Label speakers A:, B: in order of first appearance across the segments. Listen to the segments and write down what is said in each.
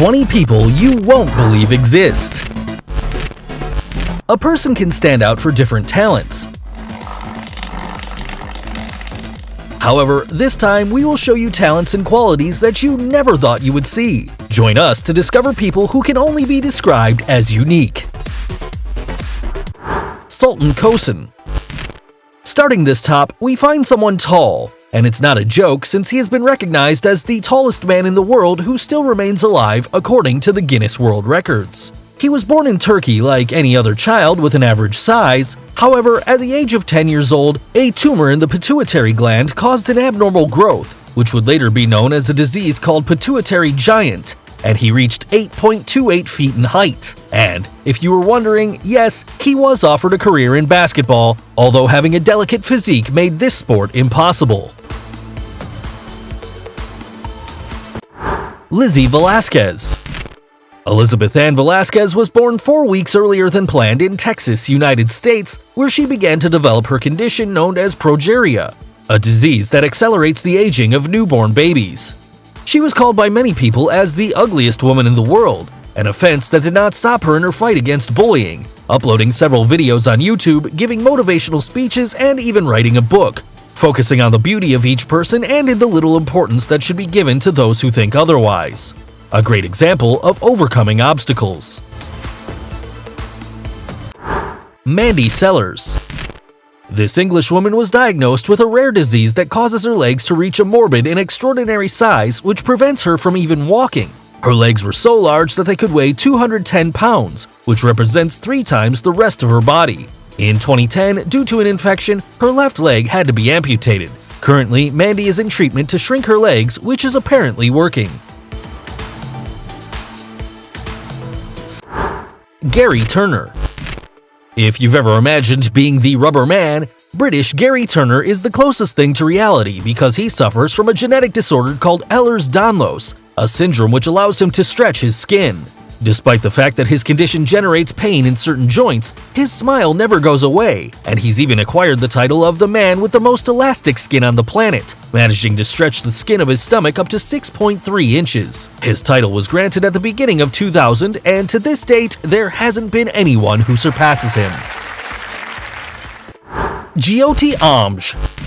A: 20 people you won't believe exist. A person can stand out for different talents. However, this time we will show you talents and qualities that you never thought you would see. Join us to discover people who can only be described as unique. Sultan Kosun. Starting this top, we find someone tall. And it's not a joke since he has been recognized as the tallest man in the world who still remains alive according to the Guinness World Records. He was born in Turkey like any other child with an average size. However, at the age of 10 years old, a tumor in the pituitary gland caused an abnormal growth, which would later be known as a disease called pituitary giant, and he reached 8.28 feet in height. And if you were wondering, yes, he was offered a career in basketball, although having a delicate physique made this sport impossible. Lizzie Velasquez. Elizabeth Ann Velasquez was born 4 weeks earlier than planned in Texas, United States, where she began to develop her condition known as progeria, a disease that accelerates the aging of newborn babies. She was called by many people as the ugliest woman in the world, an offense that did not stop her in her fight against bullying, uploading several videos on YouTube, giving motivational speeches, and even writing a book, focusing on the beauty of each person and in the little importance that should be given to those who think otherwise. A great example of overcoming obstacles. Mandy Sellers. This Englishwoman was diagnosed with a rare disease that causes her legs to reach a morbid and extraordinary size which prevents her from even walking. Her legs were so large that they could weigh 210 pounds, which represents 3 times the rest of her body. In 2010, due to an infection, her left leg had to be amputated. Currently, Mandy is in treatment to shrink her legs, which is apparently working. Gary Turner. If you've ever imagined being the rubber man, British Gary Turner is the closest thing to reality because he suffers from a genetic disorder called Ehlers-Danlos, a syndrome which allows him to stretch his skin. Despite the fact that his condition generates pain in certain joints, his smile never goes away, and he's even acquired the title of the man with the most elastic skin on the planet, managing to stretch the skin of his stomach up to 6.3 inches. His title was granted at the beginning of 2000, and to this date, there hasn't been anyone who surpasses him. Jyoti Amj.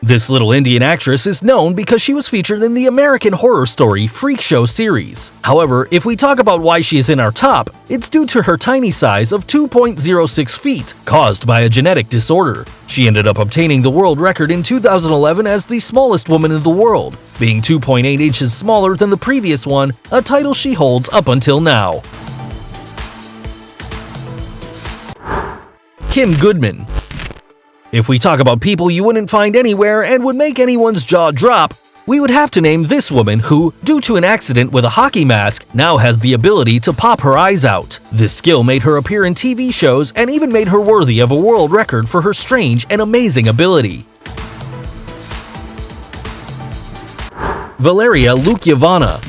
A: This little Indian actress is known because she was featured in the American Horror Story Freak Show series. However, if we talk about why she is in our top, it's due to her tiny size of 2.06 feet, caused by a genetic disorder. She ended up obtaining the world record in 2011 as the smallest woman in the world, being 2.8 inches smaller than the previous one, a title she holds up until now. Kim Goodman. If we talk about people you wouldn't find anywhere and would make anyone's jaw drop, we would have to name this woman who, due to an accident with a hockey mask, now has the ability to pop her eyes out. This skill made her appear in TV shows and even made her worthy of a world record for her strange and amazing ability. Valeria Lukiavana.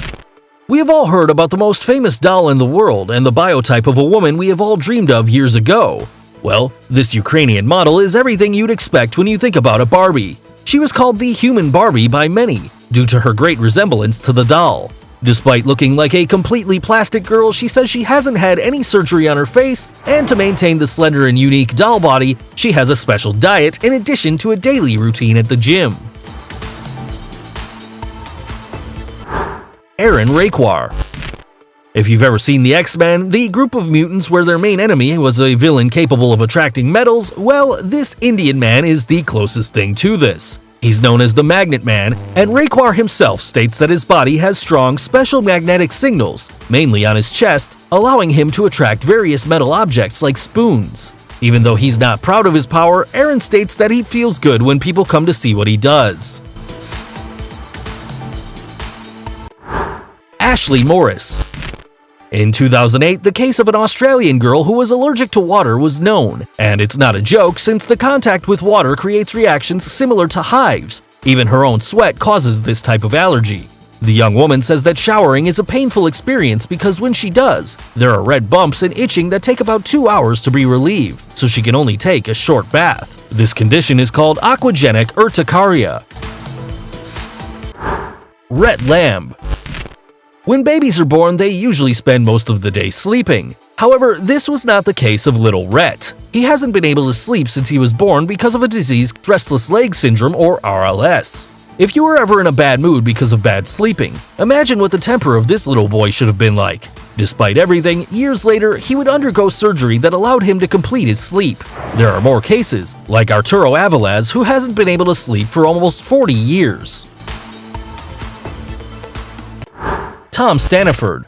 A: We have all heard about the most famous doll in the world and the biotype of a woman we have all dreamed of years ago. Well, this Ukrainian model is everything you'd expect when you think about a Barbie. She was called the human Barbie by many, due to her great resemblance to the doll. Despite looking like a completely plastic girl, she says she hasn't had any surgery on her face, and to maintain the slender and unique doll body, she has a special diet in addition to a daily routine at the gym. Aaron Raquar. If you've ever seen the X-Men, the group of mutants where their main enemy was a villain capable of attracting metals, well, this Indian man is the closest thing to this. He's known as the Magnet Man, and Raquar himself states that his body has strong special magnetic signals, mainly on his chest, allowing him to attract various metal objects like spoons. Even though he's not proud of his power, Aaron states that he feels good when people come to see what he does. Ashley Morris. In 2008, the case of an Australian girl who was allergic to water was known, and it's not a joke since the contact with water creates reactions similar to hives. Even her own sweat causes this type of allergy. The young woman says that showering is a painful experience because when she does, there are red bumps and itching that take about 2 hours to be relieved, so she can only take a short bath. This condition is called aquagenic urticaria. Rhett Lamb. When babies are born, they usually spend most of the day sleeping. However, this was not the case of little Rhett. He hasn't been able to sleep since he was born because of a disease, restless leg syndrome or RLS. If you were ever in a bad mood because of bad sleeping, imagine what the temper of this little boy should have been like. Despite everything, years later, he would undergo surgery that allowed him to complete his sleep. There are more cases, like Arturo Avilés, who hasn't been able to sleep for almost 40 years. Tom Staniford.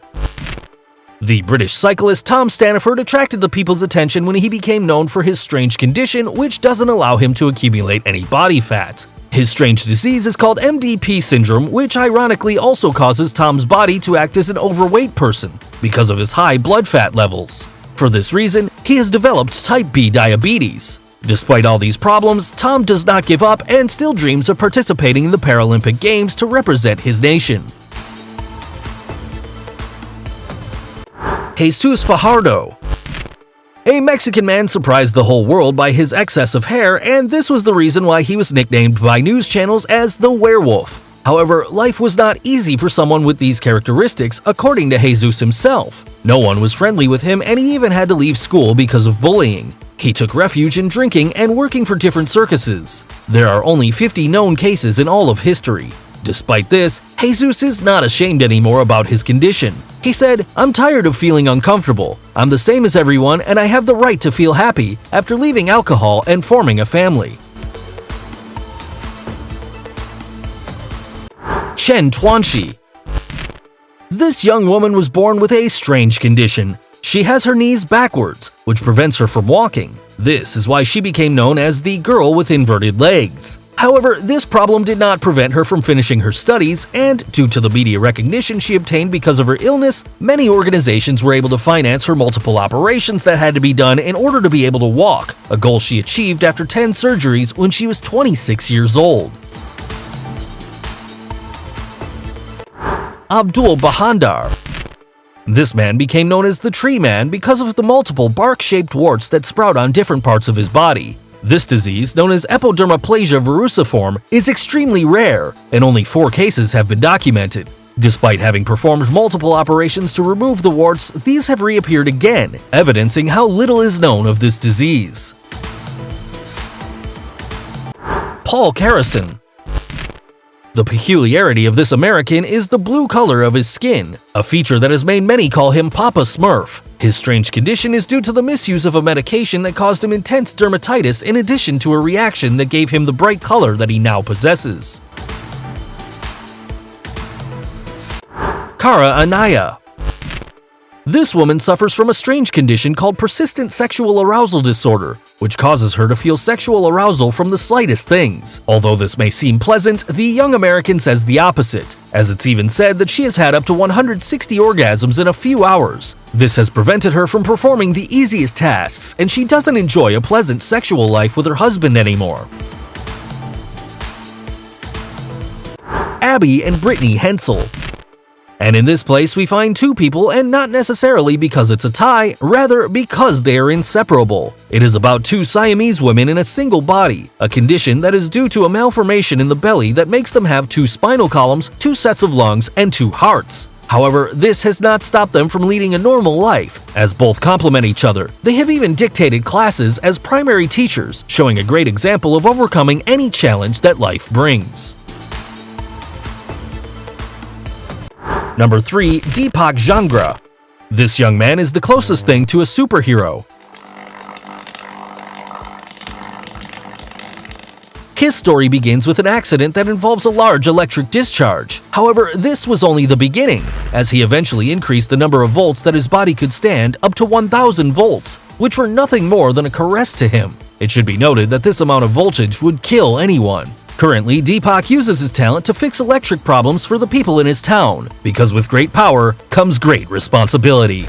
A: The British cyclist Tom Staniford attracted the people's attention when he became known for his strange condition, which doesn't allow him to accumulate any body fat. His strange disease is called MDP syndrome, which ironically also causes Tom's body to act as an overweight person because of his high blood fat levels. For this reason, he has developed type B diabetes. Despite all these problems, Tom does not give up and still dreams of participating in the Paralympic Games to represent his nation. Jesus Fajardo. A Mexican man surprised the whole world by his excess of hair, and this was the reason why he was nicknamed by news channels as the werewolf. However, life was not easy for someone with these characteristics, according to Jesus himself. No one was friendly with him, and he even had to leave school because of bullying. He took refuge in drinking and working for different circuses. There are only 50 known cases in all of history. Despite this, Jesus is not ashamed anymore about his condition. He said, "I'm tired of feeling uncomfortable. I'm the same as everyone and I have the right to feel happy after leaving alcohol and forming a family." Chen Tuanxi. This young woman was born with a strange condition. She has her knees backwards, which prevents her from walking. This is why she became known as the girl with inverted legs. However, this problem did not prevent her from finishing her studies, and due to the media recognition she obtained because of her illness, many organizations were able to finance her multiple operations that had to be done in order to be able to walk, a goal she achieved after 10 surgeries when she was 26 years old. Abdul Bahandar. This man became known as the Tree Man because of the multiple bark-shaped warts that sprout on different parts of his body. This disease, known as epidermoplasia verruciform, is extremely rare, and only 4 cases have been documented. Despite having performed multiple operations to remove the warts, these have reappeared again, evidencing how little is known of this disease. Paul Carrison. The peculiarity of this American is the blue color of his skin, a feature that has made many call him Papa Smurf. His strange condition is due to the misuse of a medication that caused him intense dermatitis in addition to a reaction that gave him the bright color that he now possesses. Cara Anaya. This woman suffers from a strange condition called persistent sexual arousal disorder, which causes her to feel sexual arousal from the slightest things. Although this may seem pleasant, the young American says the opposite, as it's even said that she has had up to 160 orgasms in a few hours. This has prevented her from performing the easiest tasks, and she doesn't enjoy a pleasant sexual life with her husband anymore. Abby and Brittany Hensel. And in this place we find 2 people, and not necessarily because it's a tie, rather because they are inseparable. It is about 2 Siamese women in a single body, a condition that is due to a malformation in the belly that makes them have 2 spinal columns, 2 sets of lungs, and 2 hearts. However, this has not stopped them from leading a normal life, as both complement each other. They have even dictated classes as primary teachers, showing a great example of overcoming any challenge that life brings. Number 3. Deepak Jangra. This young man is the closest thing to a superhero. His story begins with an accident that involves a large electric discharge. However, this was only the beginning, as he eventually increased the number of volts that his body could stand up to 1,000 volts, which were nothing more than a caress to him. It should be noted that this amount of voltage would kill anyone. Currently, Deepak uses his talent to fix electric problems for the people in his town, because with great power comes great responsibility.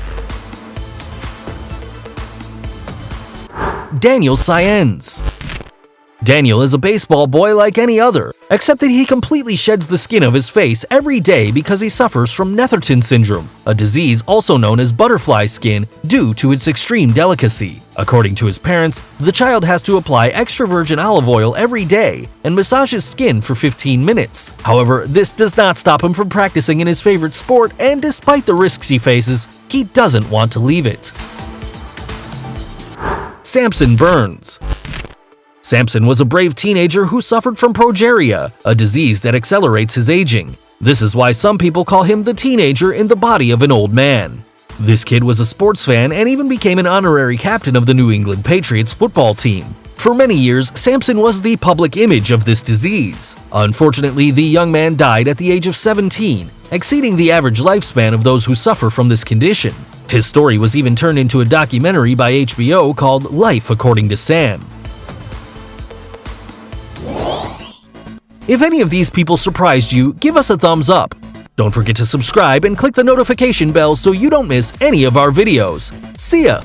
A: Daniel Saenz. Daniel is a baseball boy like any other, except that he completely sheds the skin of his face every day because he suffers from Netherton syndrome, a disease also known as butterfly skin due to its extreme delicacy. According to his parents, the child has to apply extra virgin olive oil every day and massage his skin for 15 minutes. However, this does not stop him from practicing in his favorite sport, and despite the risks he faces, he doesn't want to leave it. Samson Burns. Samson was a brave teenager who suffered from progeria, a disease that accelerates his aging. This is why some people call him the teenager in the body of an old man. This kid was a sports fan and even became an honorary captain of the New England Patriots football team. For many years, Samson was the public image of this disease. Unfortunately, the young man died at the age of 17, exceeding the average lifespan of those who suffer from this condition. His story was even turned into a documentary by HBO called Life According to Sam. If any of these people surprised you, give us a thumbs up. Don't forget to subscribe and click the notification bell so you don't miss any of our videos. See ya!